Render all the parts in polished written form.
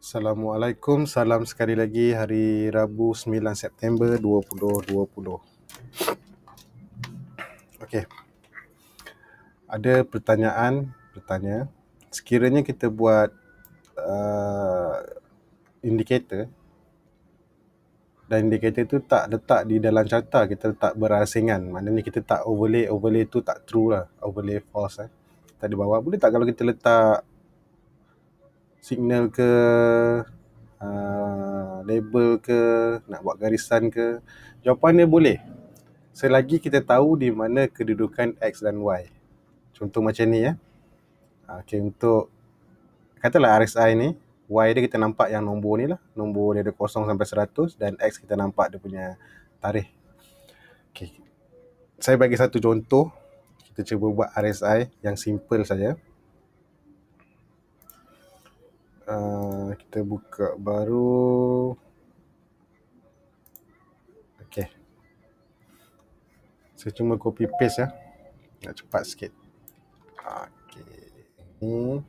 Assalamualaikum, salam sekali lagi hari Rabu 9 September 2020. Okey, ada pertanyaan bertanya, sekiranya kita buat indikator dan indikator tu tak letak di dalam carta, kita letak berasingan, maknanya kita tak overlay tu tak true lah, overlay false tak di bawah. Boleh tak kalau kita letak signal ke, label ke, nak buat garisan ke? Jawapan dia boleh, selagi kita tahu di mana kedudukan X dan Y. Contoh macam ni ya. Okey, untuk katalah RSI ni, Y dia kita nampak yang nombor ni lah, nombor dia ada 0 sampai 100, dan X kita nampak dia punya tarikh. Okey, saya bagi satu contoh. Kita cuba buat RSI yang simple saja. Kita buka baru. Okey, saya cuma copy paste ya, nak cepat sikit. Okey, ni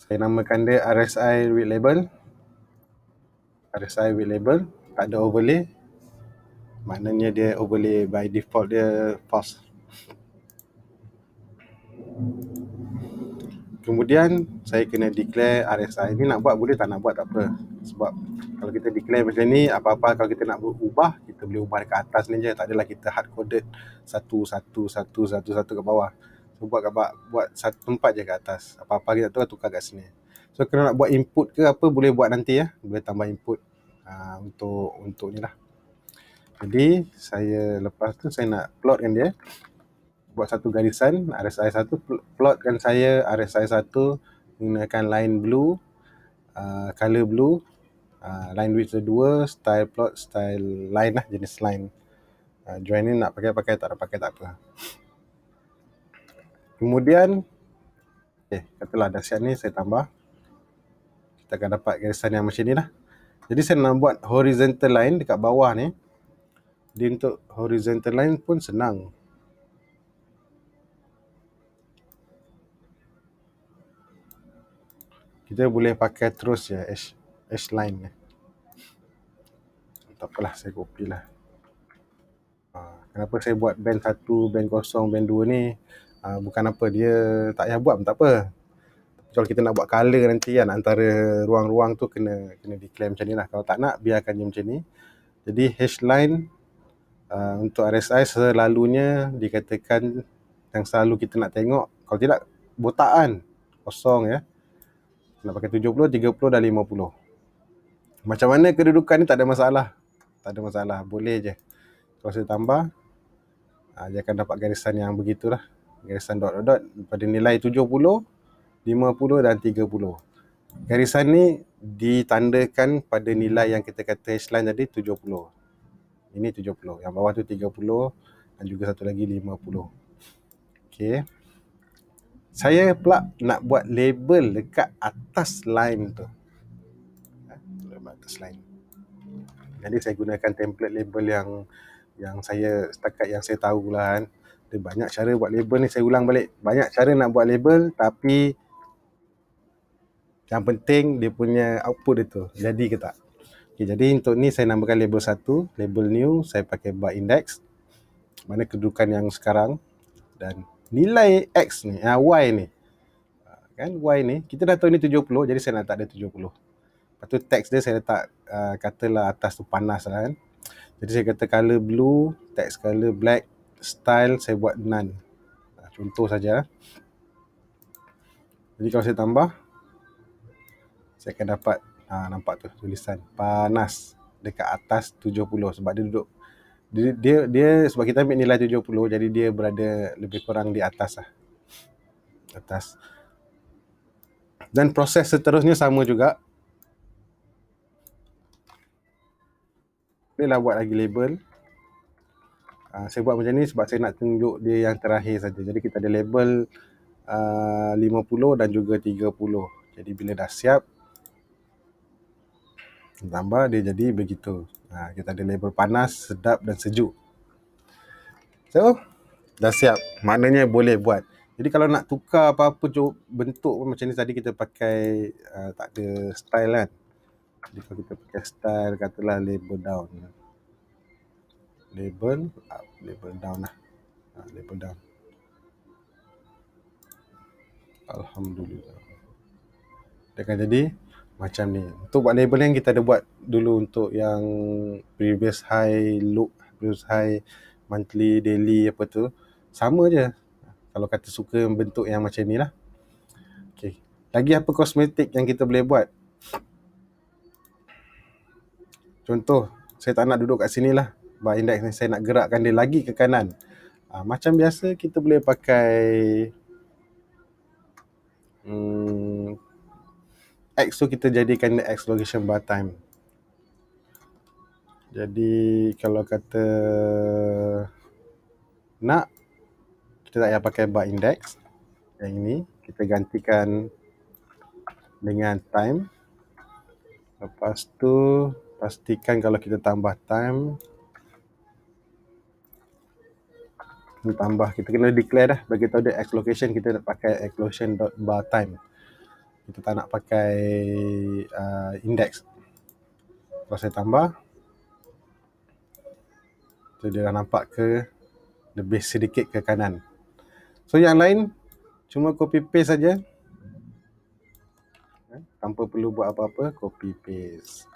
saya namakan dia RSI with label. RSI with label, tak ada overlay, maknanya dia overlay by default dia false. Kemudian saya kena declare RSI ni, nak buat boleh, tak nak buat tak apa. Sebab kalau kita declare macam ni, apa-apa kalau kita nak ubah, kita boleh ubah dekat atas ni je, tak adalah kita hard coded satu kat bawah. So buat satu tempat je kat atas, apa-apa kita tu tukar kat sini. So kalau nak buat input ke apa, boleh buat nanti ya, boleh tambah input untuk ni lah. Jadi saya lepas tu saya nak plotkan dia, buat satu garisan RSI 1, plotkan saya RSI 1 menggunakan line blue, color blue, line width 2, style plot, style line lah, jenis line. Join ni nak pakai, tak nak pakai tak apa. Kemudian katalah dah siap ni, saya tambah, kita akan dapat garisan yang macam ni lah. Jadi saya nak buat horizontal line dekat bawah ni. Dia untuk horizontal line pun senang. Kita boleh pakai terus ya H line ni. Tak apalah, saya copy lah. Kenapa saya buat band 1, band 0, band 2 ni? Bukan apa, dia tak payah buat pun tak apa. Kalau kita nak buat color nanti kan, antara ruang-ruang tu kena declare macam ni lah. Kalau tak nak, biarkan je macam ni. Jadi H line untuk RSI selalunya dikatakan yang selalu kita nak tengok. Kalau tidak, botakan kosong ya. Nak pakai 70, 30 dan 50. Macam mana kedudukan ni tak ada masalah. Tak ada masalah, boleh je. Kalau saya tambah, dia akan dapat garisan yang begitulah. Garisan dot pada nilai 70, 50 dan 30. Garisan ni ditandakan pada nilai yang kita kata H line tadi 70. Ini 70, yang bawah tu 30 dan juga satu lagi 50. Okey. Saya pula nak buat label dekat atas line tu. Atas line. Jadi saya gunakan template label yang saya setakat yang saya tahu lah kan. Ada banyak cara buat label ni, saya ulang balik. Banyak cara nak buat label, tapi yang penting dia punya output dia tu, jadi ke tak. Okay, jadi untuk ni saya namakan label 1, label new, saya pakai bar index, mana kedudukan yang sekarang, dan nilai X ni, Y ni. Kan Y ni, kita dah tahu ni 70, jadi saya nak tak ada 70. Lepas tu teks dia saya letak, katalah atas tu panas lah kan. Jadi saya kata color blue, text color black, style saya buat none. Contoh saja. Jadi kalau saya tambah, saya akan dapat, nampak tu tulisan panas dekat atas 70, sebab dia duduk, dia sebab kita ambil nilai 70, jadi dia berada lebih kurang di atas lah. Atas. Dan proses seterusnya sama juga. Bolehlah buat lagi label. Saya buat macam ni sebab saya nak tunjuk dia yang terakhir saja. Jadi kita ada label 50 dan juga 30. Jadi bila dah siap, tambah dia jadi begitu. Kita ada label panas, sedap dan sejuk. So, dah siap. Maknanya boleh buat. Jadi kalau nak tukar apa-apa bentuk pun macam ni, tadi kita pakai tak ada style kan. Jadi kalau kita pakai style, katalah label down, label up, label down lah, label down. Alhamdulillah, dia akan jadi macam ni. Untuk buat label yang kita ada buat dulu untuk yang previous high look, previous high, monthly, daily apa tu, sama je. Kalau kata suka bentuk yang macam ni lah. Okay. Lagi apa kosmetik yang kita boleh buat? Contoh, saya tak nak duduk kat sini lah. Bar index ni saya nak gerakkan dia lagi ke kanan. Macam biasa kita boleh pakai X tu kita jadikan X location bar time. Jadi kalau kata nak, kita tak payah pakai bar index. Yang ini kita gantikan dengan time. Lepas tu pastikan kalau kita tambah time, kita kena declare dah, bagi tahu dia X location, kita nak pakai X location bar time. Kita tak nak pakai index. Kalau saya tambah, so dia dah nampak ke lebih sedikit ke kanan. So yang lain cuma copy paste saja, tanpa perlu buat apa-apa. Copy paste,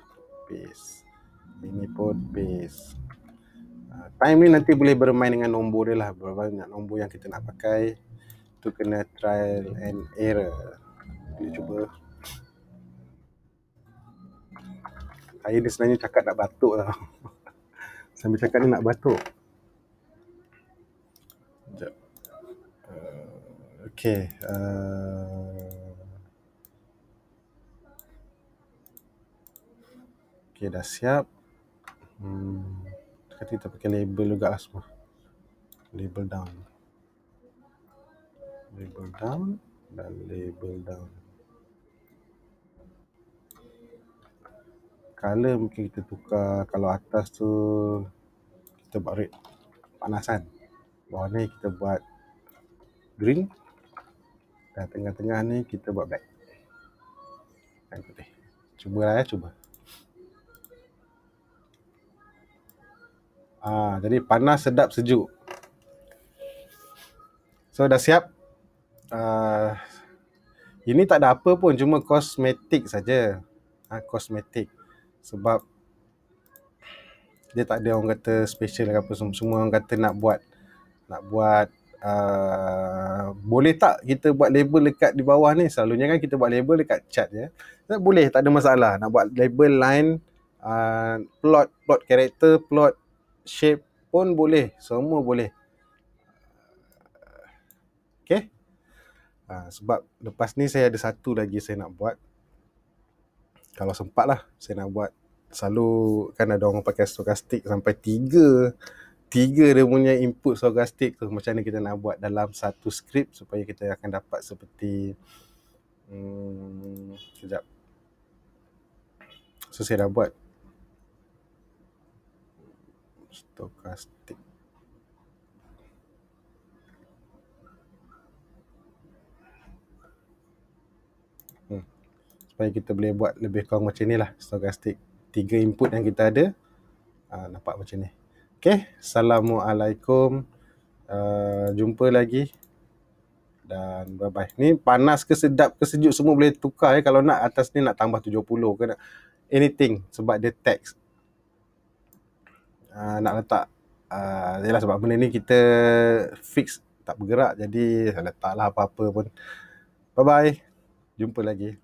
ini pun paste. Time ni nanti boleh bermain dengan nombor dia lah, berapa banyak nombor yang kita nak pakai. Tu kena trial and error. Boleh cuba. Saya ni sebenarnya cakap nak batuk tau. Sambil cakap ni nak batuk. Sekejap. Okay. Okay, dah siap. Kita pakai label juga lah semua. Label down. Label down dan label down. Color mungkin kita tukar. Kalau atas tu kita buat red, panasan. Bawah ni kita buat green. Dan tengah-tengah ni kita buat black. Dan putih. Cubalah ya, cuba. Jadi panas, sedap, sejuk. So dah siap. Ini tak ada apa pun, cuma kosmetik saja. Kosmetik. Sebab dia tak ada orang kata special ke apa. Semua orang kata nak buat boleh tak kita buat label dekat di bawah ni? Selalunya kan kita buat label dekat chart je. Boleh, tak ada masalah. Nak buat label line, plot karakter, plot shape pun boleh. Semua boleh. Okay. Sebab lepas ni saya ada satu lagi saya nak buat. Kalau sempat lah saya nak buat. Selalu kan ada orang pakai stokastik sampai 3 dia punya input stokastik tu. Macam mana kita nak buat dalam satu skrip supaya kita akan dapat seperti sekejap. So saya dah buat stokastik. Supaya kita boleh buat lebih kurang macam ni lah, stokastik. 3 input yang kita ada, nampak macam ni. Okay, Assalamualaikum. Jumpa lagi. Dan bye-bye. Ni panas ke sedap ke sejuk semua boleh tukar ya. Kalau nak atas ni nak tambah 70 ke nak anything, sebab dia text. Nak letak yalah, sebab benda ni kita fix tak bergerak, jadi letaklah apa-apa pun. Bye-bye. Jumpa lagi.